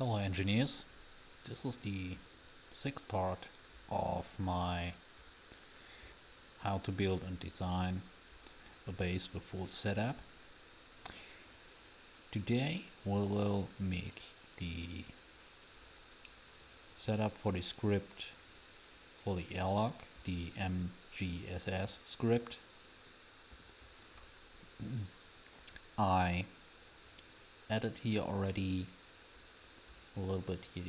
Hello engineers, this is the sixth part of my how to build and design a base with full setup. Today we will make the setup for the script for the airlock, the MGSS script. I added here already a little bit here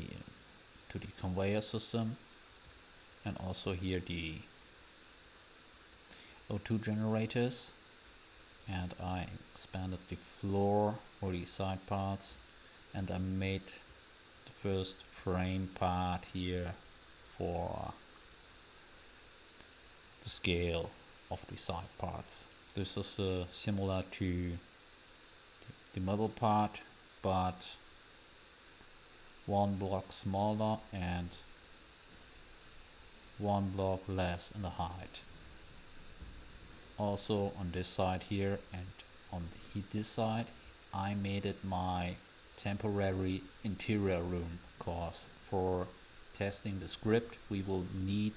to the conveyor system, and also here the O2 generators, and I expanded the floor for the side parts, and I made the first frame part here for the scale of the side parts. This is similar to the middle part, but one block smaller and one block less in the height. Also on this side here and on this side I made it my temporary interior room, because for testing the script we will need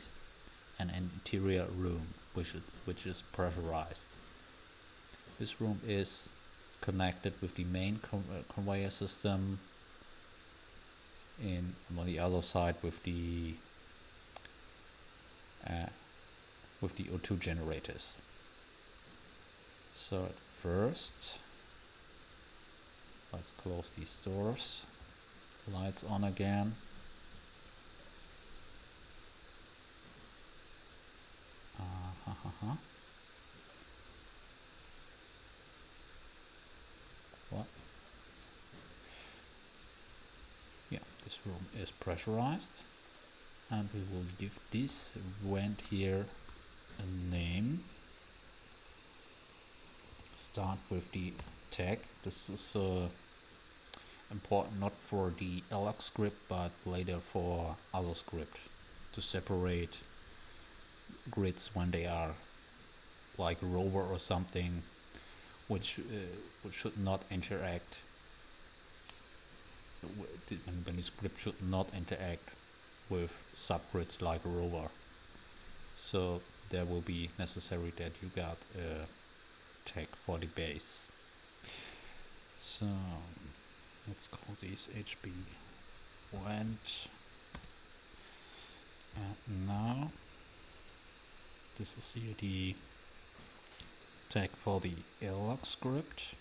an interior room which is pressurized. This room is connected with the main conveyor system, and on the other side with the O2 generators. So at first, let's close these doors. Lights on again. What? Yeah, this room is pressurized, and we will give this vent here a name. Start with the tag. This is important not for the Airlock script but later for other script, to separate grids when they are like a rover or something, which should not interact when the script should not interact with subgrids like a rover. So there will be necessary that you got a tag for the base. So let's call this HB vent, and now this is here the tag for the airlock script.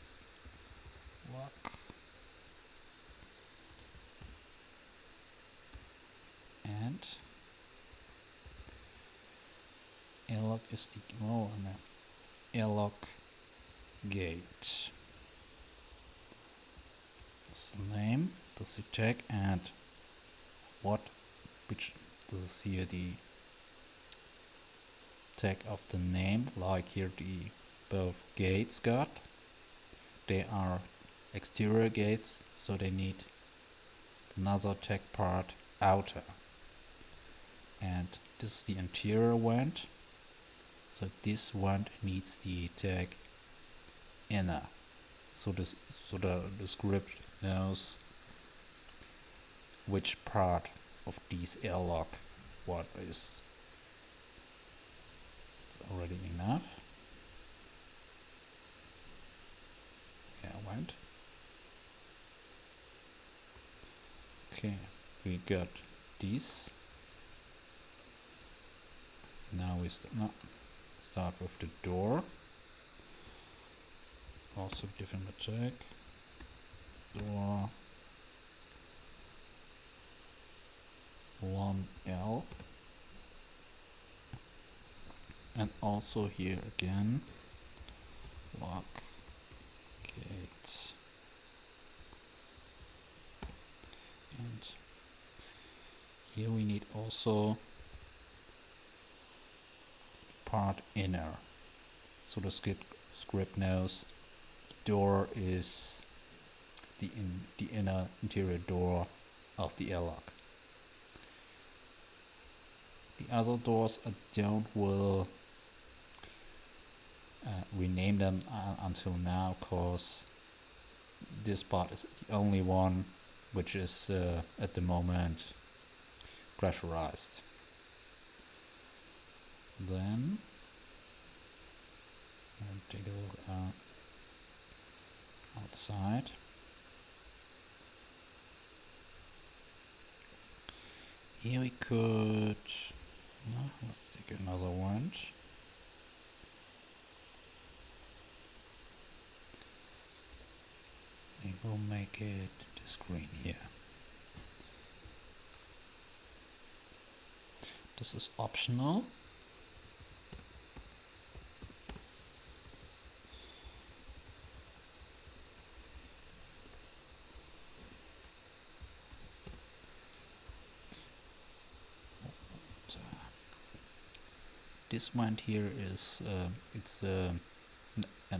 Lock. And airlock is the airlock gate. That's the name, that's the tag, and which this is here the tag of the name, like here the both gates got. They are exterior gates, so they need another tag part outer. And this is the interior vent, so this vent needs the tag inner. So the script knows which part of this airlock what is. It's already enough. Air vent. Okay, we got this. Now we start with the door. Also different tag. Door 1L, and also here again lock gate, and here we need also part inner, so the script knows door is the inner interior door of the airlock. The other doors I will rename them until now, because this part is the only one which is at the moment pressurized. Then I'll take a look outside. Here we could, let's take another one. We will make it this green here. This is optional. This one here is it's an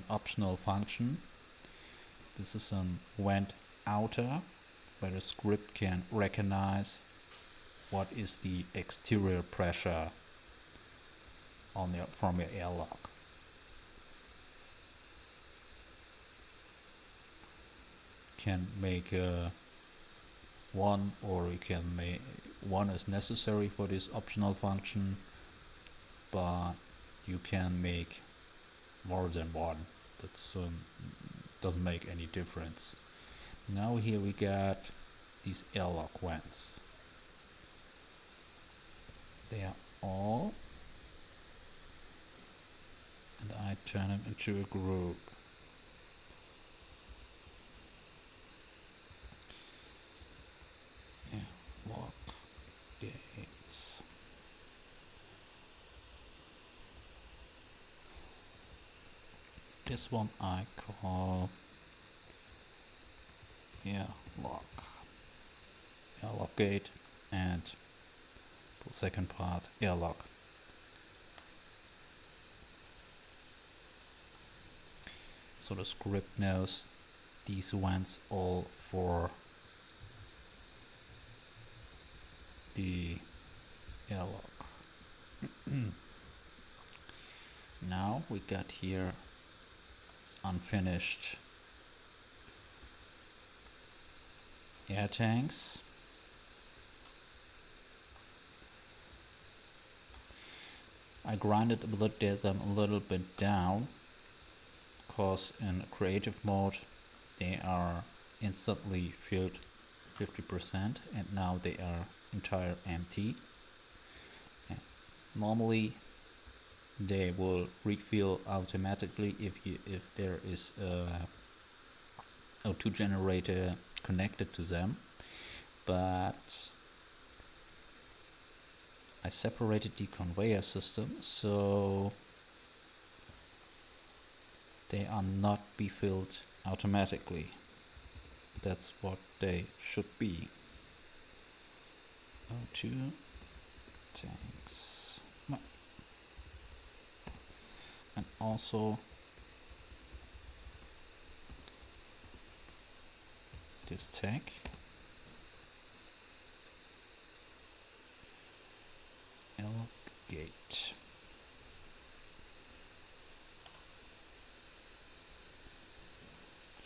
optional function. This is an vent outer, where the script can recognize what is the exterior pressure on from your airlock. Can make one, or you can make one is necessary for this optional function, but you can make more than one. That's doesn't make any difference. Now here we got these airlock vents. They are all, and I turn them into a group. Airlock gates. This one I call airlock gate, and the second part airlock. So the script knows these vents all for the airlock. Now we got here unfinished air tanks. I grinded them a little bit down, because in creative mode they are instantly filled 50%, and now they are entire empty. And normally they will refill automatically if there is a O2 generator connected to them, but I separated the conveyor system so they are not be filled automatically. That's what they should be. O2 tanks. And also this tank. Airlock gate.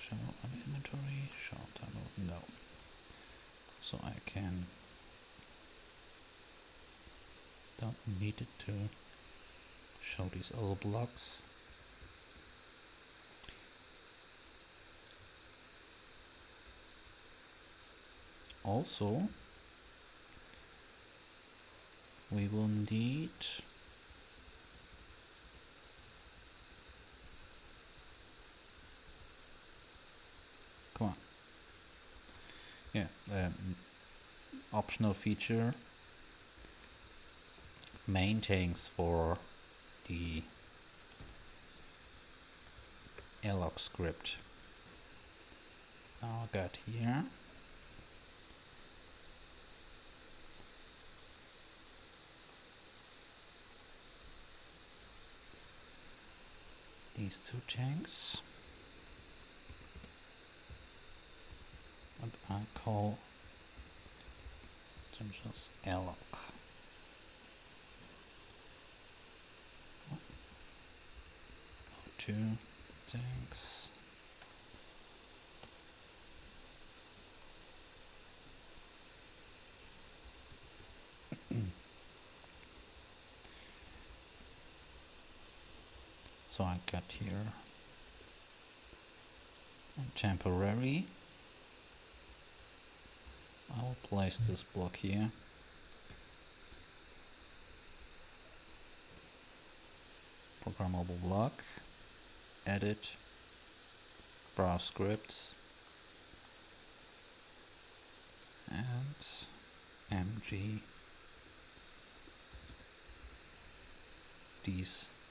Show on inventory, show download, no. So I don't need it to show these other blocks. Also, we will need optional feature, main tanks for the Airlock script. Now I got here these two tanks, and I call them just airlock. Two tanks. So I got here temporary. I'll place this block here. Programmable block. Edit. Browse scripts. And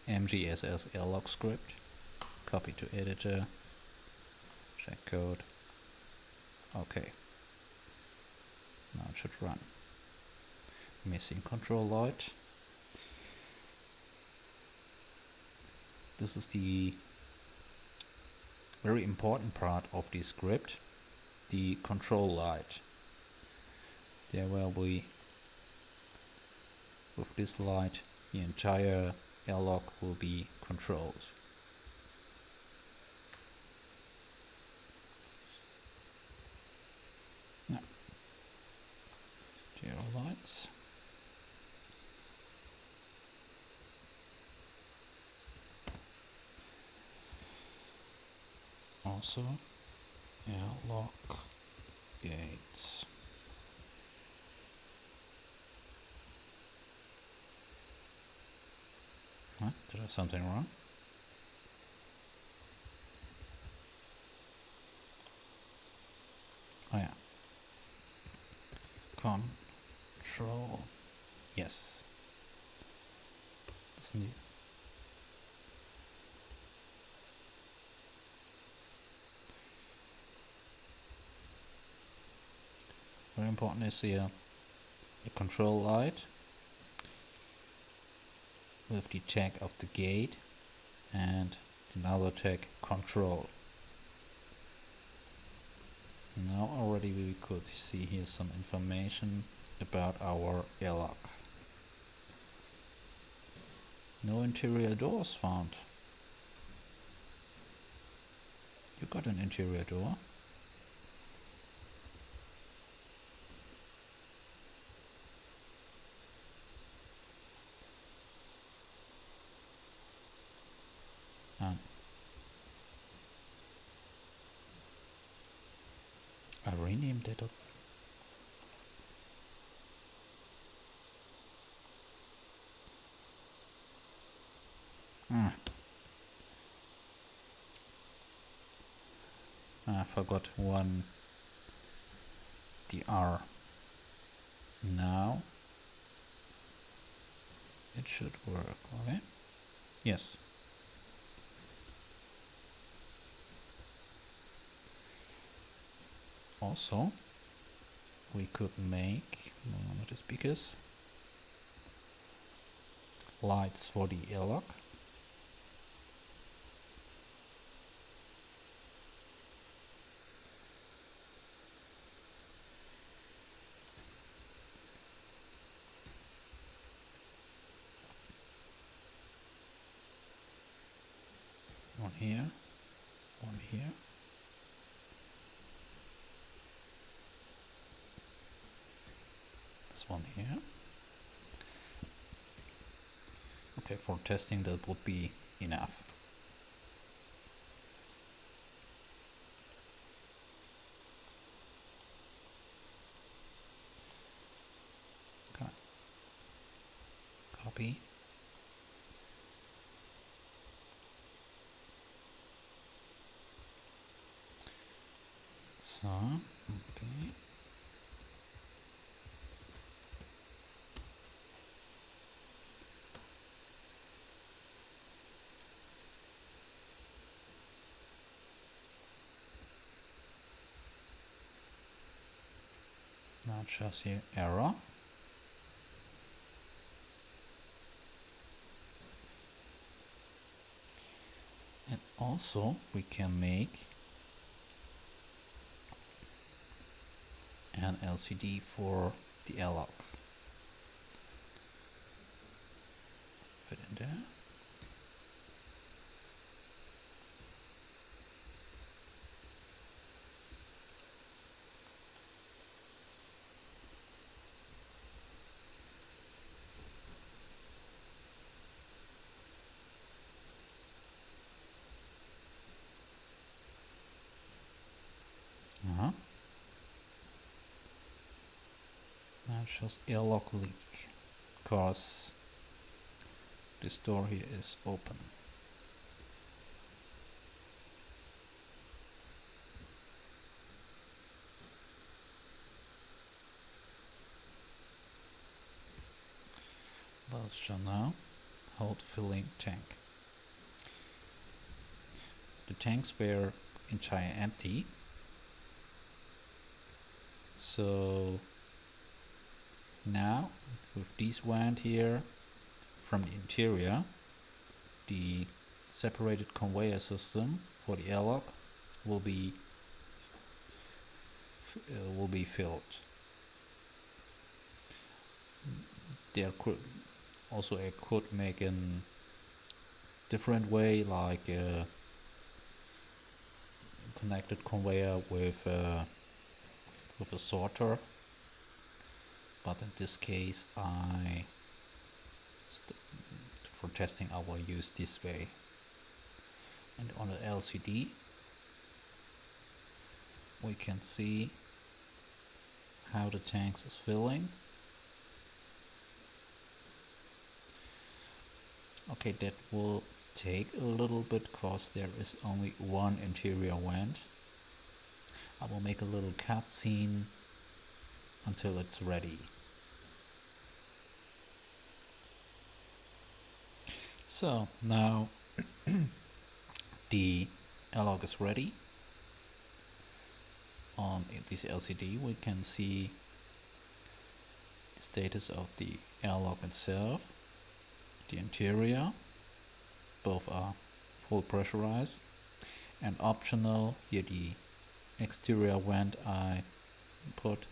MGSS Airlock Script. Copy to editor. Check code. Okay. Now it should run. Missing control light. This is the very important part of the script, the control light. There will be, with this light, the entire airlock will be controlled. Now, zero lights. Also, airlock gates. Huh? Did I have something wrong? Oh yeah. Control. Yes. Doesn't it? Very important is here a control light with the tag of the gate and another tag control. Now already we could see here some information about our airlock. No interior doors found. You got an interior door. I renamed it. I forgot the R. Now it should work, okay? Yes. Also, we could make the speakers lights for the airlock. One here, one here. This one here. Okay, for testing that would be enough. Okay. Copy. So, okay. Now it shows here error. And also we can make an LCD for the airlock. Put in there. shows airlock leak because this door here is open. Let's show now. Hold filling tank. The tanks were entire empty, so now with this vent here from the interior, the separated conveyor system for the airlock will be filled. There could also make a different way, like a connected conveyor with a sorter, but in this case for testing I will use this way. And on the LCD we can see how the tanks is filling. Okay, that will take a little bit because there is only one interior vent. I will make a little cutscene until it's ready. So now the airlock is ready. On this LCD we can see the status of the airlock itself, the interior, both are full pressurized, and optional here the exterior vent I put.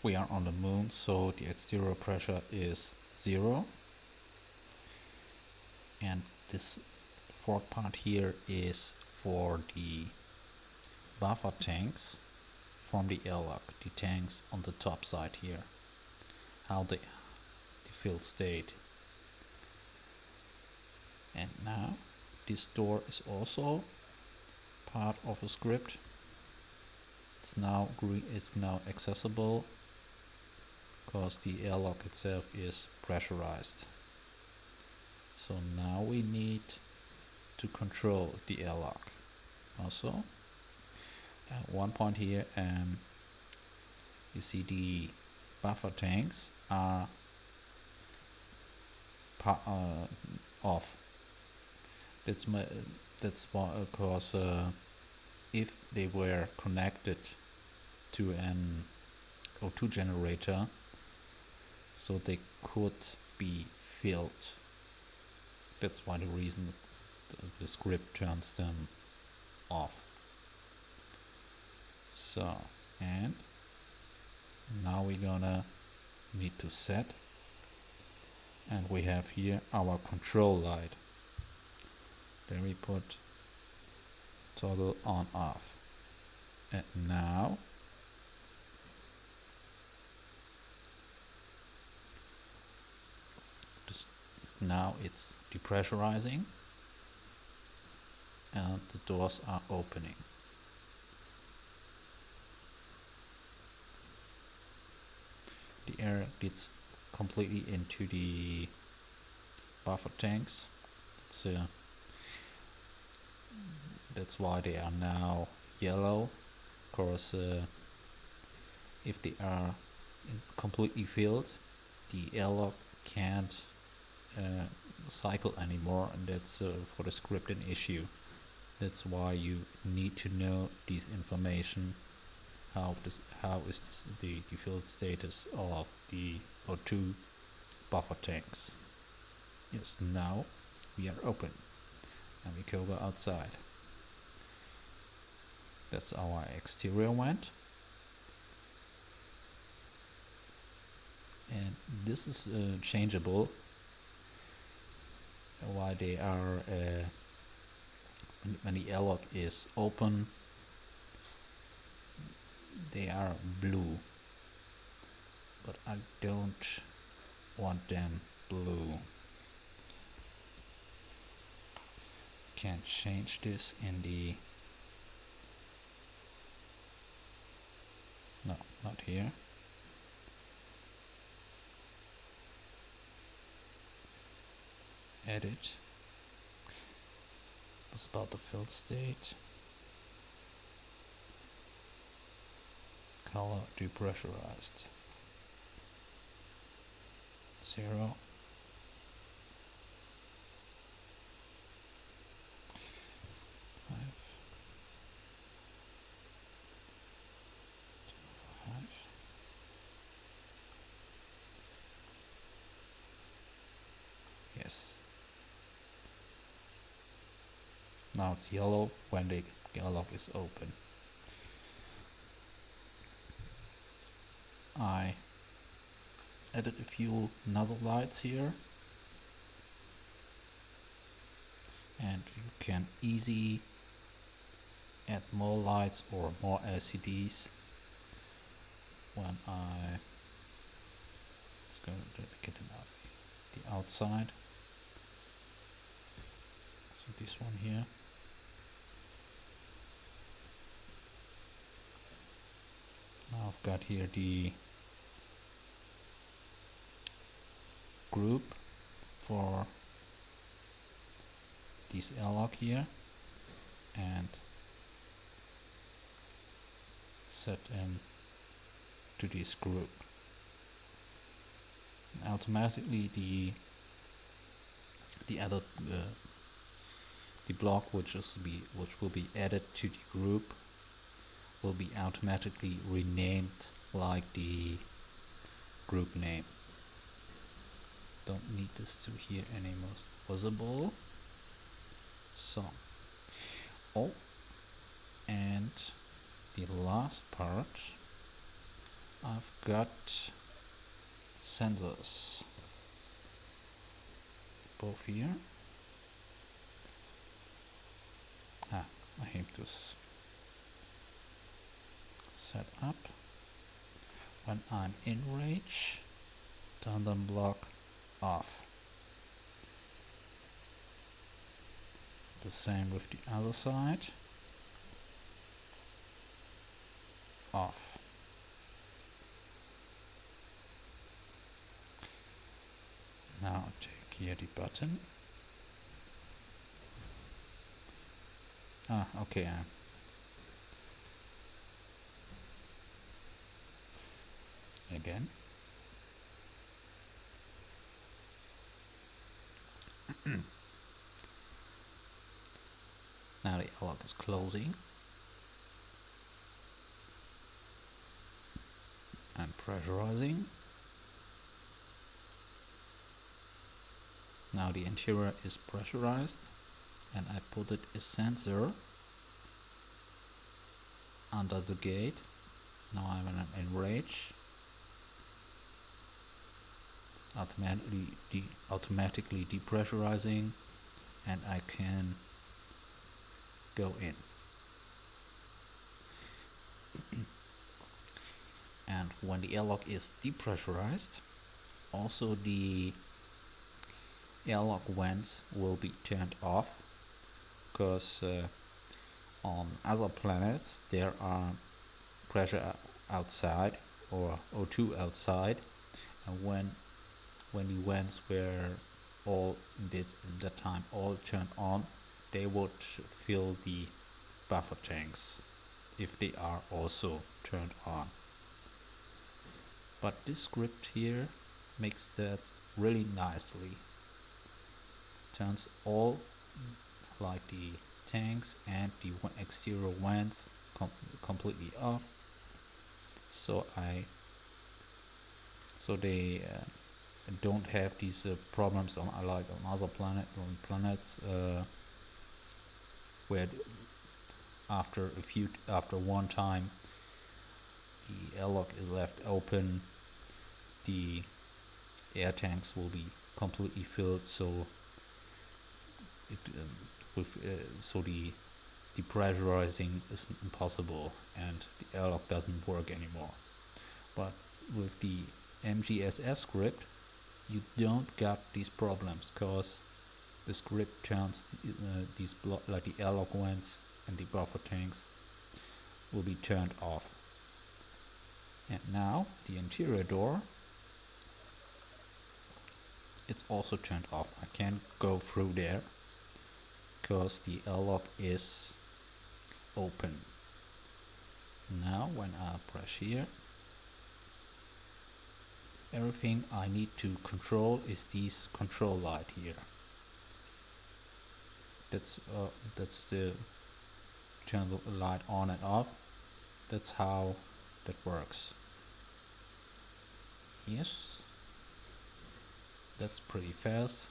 We are on the moon, so the exterior pressure is 0, and this fourth part here is for the buffer tanks from the airlock, the tanks on the top side here, how the filled state. And now this door is also part of a script. It's now accessible because the airlock itself is pressurized. So now we need to control the airlock. Also, at one point here, you see the buffer tanks are off. That's why, because if they were connected to an O2 generator, so they could be filled. That's why the reason the script turns them off. So, and now we're gonna need to set, and we have here our control light. Then we put toggle on off, and now it's depressurizing and the doors are opening. The air gets completely into the buffer tanks. That's why they are now yellow, because if they are completely filled, the airlock can't cycle anymore, and that's for the script an issue. That's why you need to know this information. How is the filled status of the O2 buffer tanks? Yes, now we are open, and we can go outside. That's our exterior vent, and this is changeable. Why they are when the airlock is open, they are blue, but I don't want them blue. Can change this in the not here. Edit. That's about the fill state. Color depressurized. 0. Yes. Now it's yellow when the airlock is open. I added a few nozzle lights here, and you can easily add more lights or more LCDs when let's go to get them out the outside. So this one here. Now I've got here the group for this airlock here, and set in to this group. And automatically the added the block which will be added to the group will be automatically renamed like the group name. Don't need this to here anymore visible. So, oh, and the last part, I've got sensors both here. I have to set up when I'm in range, tandem block off. The same with the other side, off. Now take here the button. Okay. Again. Now the airlock is closing and pressurizing. Now the interior is pressurized, and I put it a sensor under the gate. Now I'm in range. It's automatically depressurizing, and I can go in. And when the airlock is depressurized, also the airlock vents will be turned off, because on other planets there are pressure outside or O2 outside, and when the vents were all in that time all turned on, they would fill the buffer tanks if they are also turned on. But this script here makes that really nicely. Turns all, like the tanks and the exterior vents, completely off. So they don't have these problems on other planets where after one time the airlock is left open, the air tanks will be completely filled, so the depressurizing is impossible and the airlock doesn't work anymore. But with the MGSS script, you don't got these problems, because the script turns these like the airlock vents and the buffer tanks will be turned off. And now the interior door, it's also turned off. I can't go through there because the airlock is open. Now when I press here, everything I need to control is this control light here. That's the turn the light on and off. That's how that works. Yes, that's pretty fast,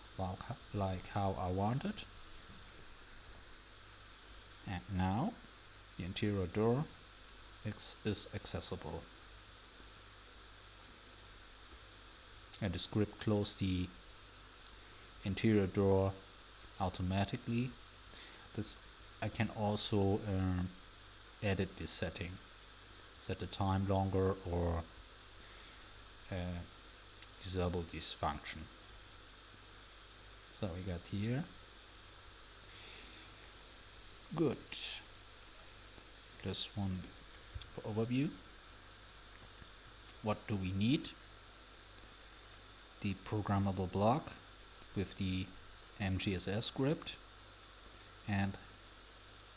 like how I want it. And now the interior door is accessible. And the script closes the interior door automatically. I can also edit this setting, set the time longer, or disable this function. So we got here. Good. This one for overview. What do we need? The programmable block with the MGSS script, and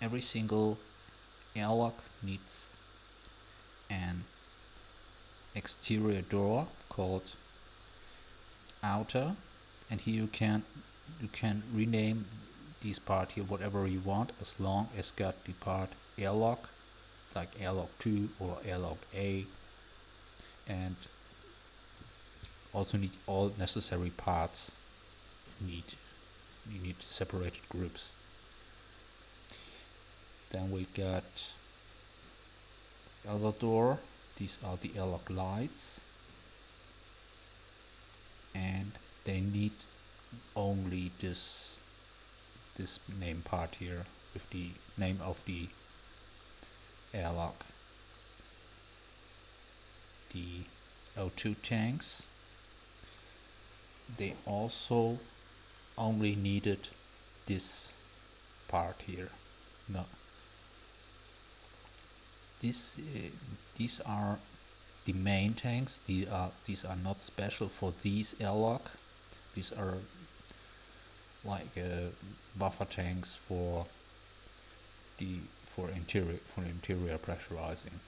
every single airlock needs an exterior door called outer, and here you can rename this part here whatever you want, as long as got the part airlock, like airlock 2 or airlock A, and also need all necessary parts. You need separated groups. Then we got the other door. These are the airlock lights, and they need only this name part here with the name of the airlock. The O2 tanks, they also only needed this part here. No, these are the main tanks. These are not special for these airlock. These are like buffer tanks for interior pressurizing.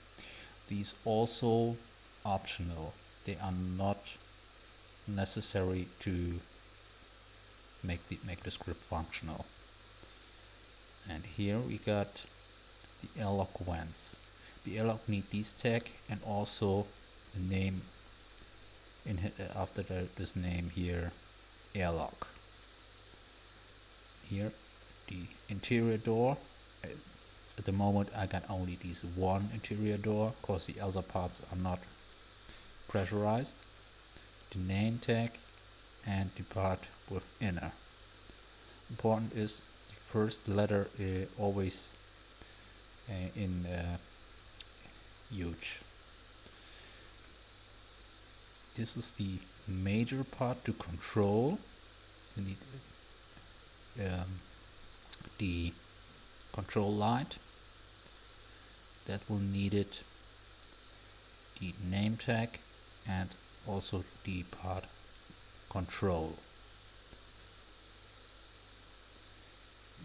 These also optional. They are not necessary to make the script functional. And here we got the airlock vents. The airlock need this tag and also the name after this name here, airlock. Here the interior door. At the moment I got only this one interior door because the other parts are not pressurized. The name tag and the part with inner. Important is the first letter always in huge. This is the major part to control. You need the control light. That will need it, the name tag, and also the part control.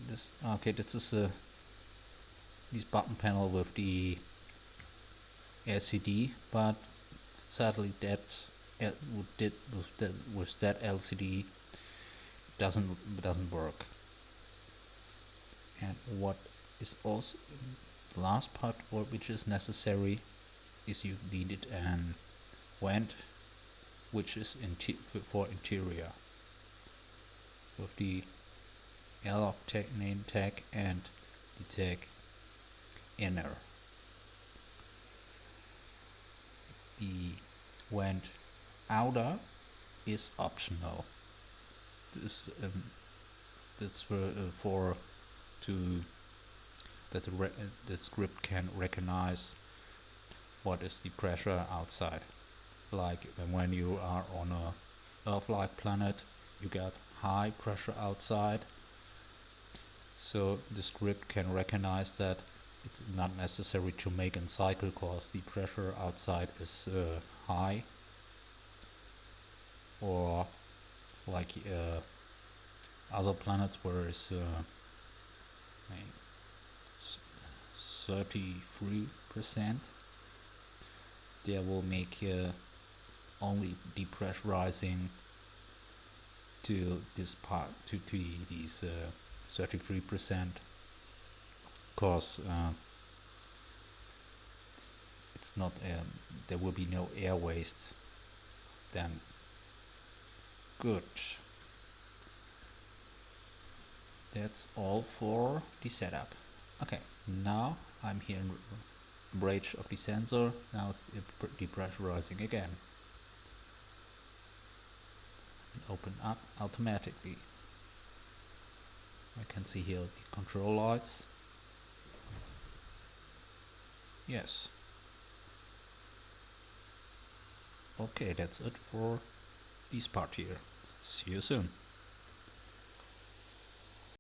This is this button panel with the LCD, but sadly that with that LCD doesn't work. And what is also the last part which is necessary is you needed an vent which is for interior with the airlock name tag and the tag inner. The vent outer is optional. That's for that the script can recognize what is the pressure outside. Like when you are on a Earth-like planet, you get high pressure outside. So the script can recognize that it's not necessary to make a cycle because the pressure outside is high, or like other planets where it's 33%, they will make only depressurizing to this part, to these 33%, because it's not there will be no air waste. Then good. That's all for the setup. Okay, now I'm here in bridge of the sensor. Now it's depressurizing again. And open up automatically. I can see here the control lights. Yes. Okay, that's it for this part here. See you soon.